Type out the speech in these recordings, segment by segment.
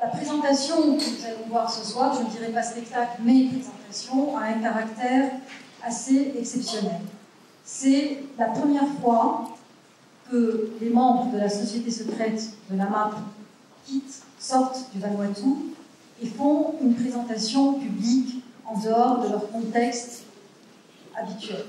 La présentation que nous allons voir ce soir, je ne dirais pas spectacle, mais présentation, a un caractère assez exceptionnel. C'est la première fois que les membres de la société secrète de la MAP sortent du Vanuatu et font une présentation publique en dehors de leur contexte habituel.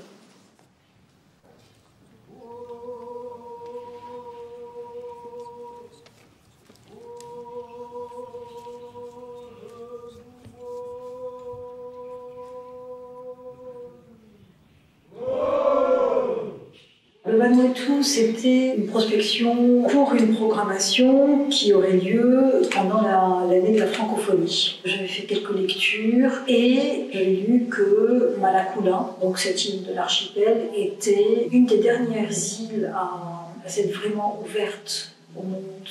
Le Vanuatu, c'était une prospection pour une programmation qui aurait lieu pendant l'année de la francophonie. J'avais fait quelques lectures et j'avais lu que Malakula, donc cette île de l'archipel, était une des dernières îles à s'être vraiment ouverte au monde.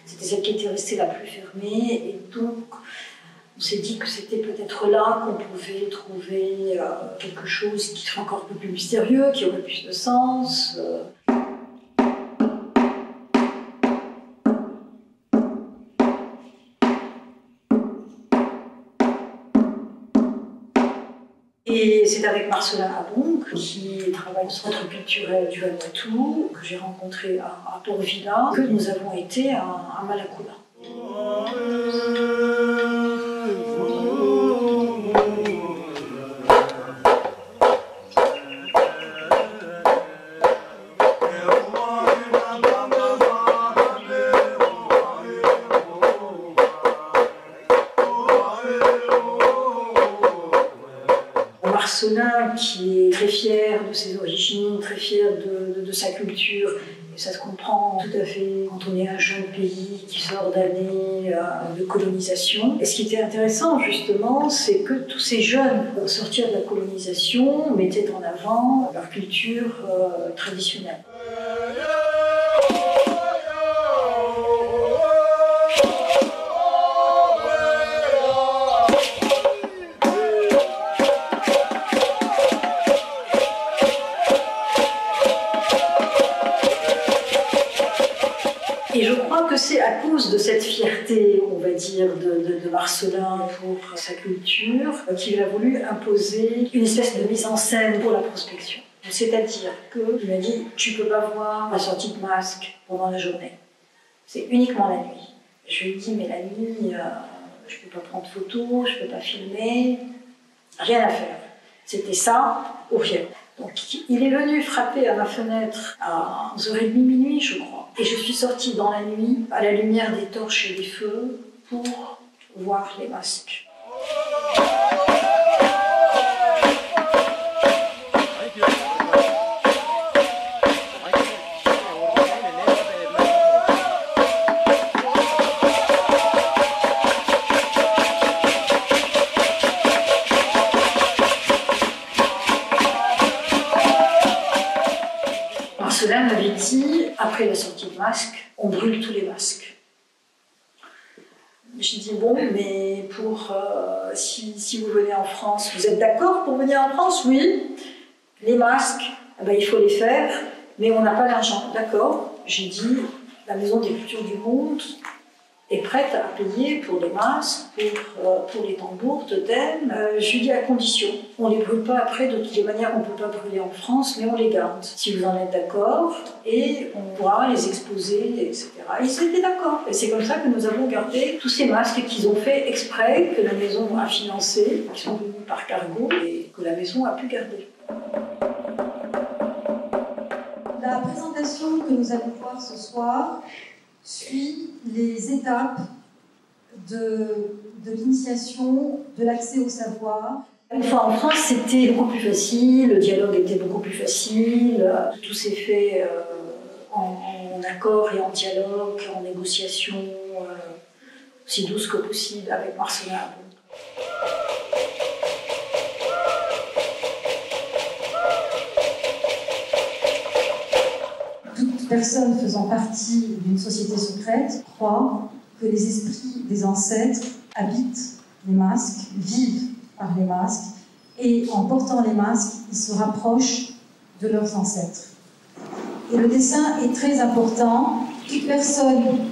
C'était celle qui était restée la plus fermée et donc on s'est dit que c'était peut-être là qu'on pouvait trouver quelque chose qui serait encore un peu plus mystérieux, qui aurait plus de sens. Et c'est avec Marcelin Abong, qui travaille au centre culturel du Vanuatu, que j'ai rencontré à Port Vila, que nous avons été à Malakula. Marcelin, qui est très fier de ses origines, très fier de sa culture, et ça se comprend tout à fait quand on est un jeune pays qui sort d'années de colonisation. Et ce qui était intéressant justement, c'est que tous ces jeunes sortir de la colonisation mettaient en avant leur culture traditionnelle. Et je crois que c'est à cause de cette fierté, on va dire, de Marcelin pour sa culture, qu'il a voulu imposer une espèce de mise en scène pour la prospection. C'est-à-dire qu'il m'a dit, tu ne peux pas voir ma sortie de masque pendant la journée. C'est uniquement la nuit. Je lui ai dit, mais la nuit, je ne peux pas prendre photo, je ne peux pas filmer, rien à faire. C'était ça ou rien. Donc il est venu frapper à ma fenêtre à 11h30 minuit, je crois. Et je suis sortie dans la nuit, à la lumière des torches et des feux, pour voir les masques. Marcelin m'avait dit, après la sortie de masque, on brûle tous les masques. J'ai dit, bon, mais pour si vous venez en France, vous êtes d'accord pour venir en France? Oui. Les masques, eh ben, il faut les faire, mais on n'a pas l'argent. D'accord. J'ai dit, la Maison des Cultures du Monde est prête à payer pour les masques, pour les tambours, totems. Je lui dis à condition. On ne les brûle pas après, de toutes les manières, on ne peut pas brûler en France, mais on les garde. Si vous en êtes d'accord, et on pourra les exposer, etc. Ils étaient d'accord. Et c'est comme ça que nous avons gardé tous ces masques qu'ils ont fait exprès, que la maison a financé, qui sont venus par cargo, et que la maison a pu garder. La présentation que nous allons voir ce soir suit les étapes de l'initiation, de l'accès au savoir. Une fois en France, c'était beaucoup plus facile, le dialogue était beaucoup plus facile, tout s'est fait en accord et en dialogue, en négociation, aussi douce que possible avec Marcelin Abong. Toute personne faisant partie d'une société secrète croit que les esprits des ancêtres habitent les masques, vivent par les masques, et en portant les masques, ils se rapprochent de leurs ancêtres. Et le dessin est très important. Toute personne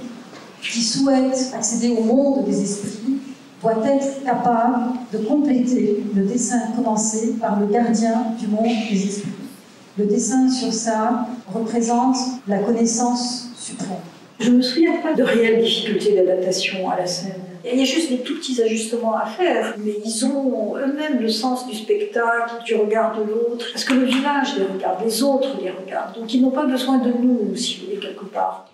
qui souhaite accéder au monde des esprits doit être capable de compléter le dessin commencé par le gardien du monde des esprits. Le dessin sur ça représente la connaissance suprême. Je ne me souviens pas de réelles difficultés d'adaptation à la scène. Il y a juste des tout petits ajustements à faire, mais ils ont eux-mêmes le sens du spectacle, du regard de l'autre, parce que le village les regarde, les autres les regardent, donc ils n'ont pas besoin de nous, si vous voulez, quelque part.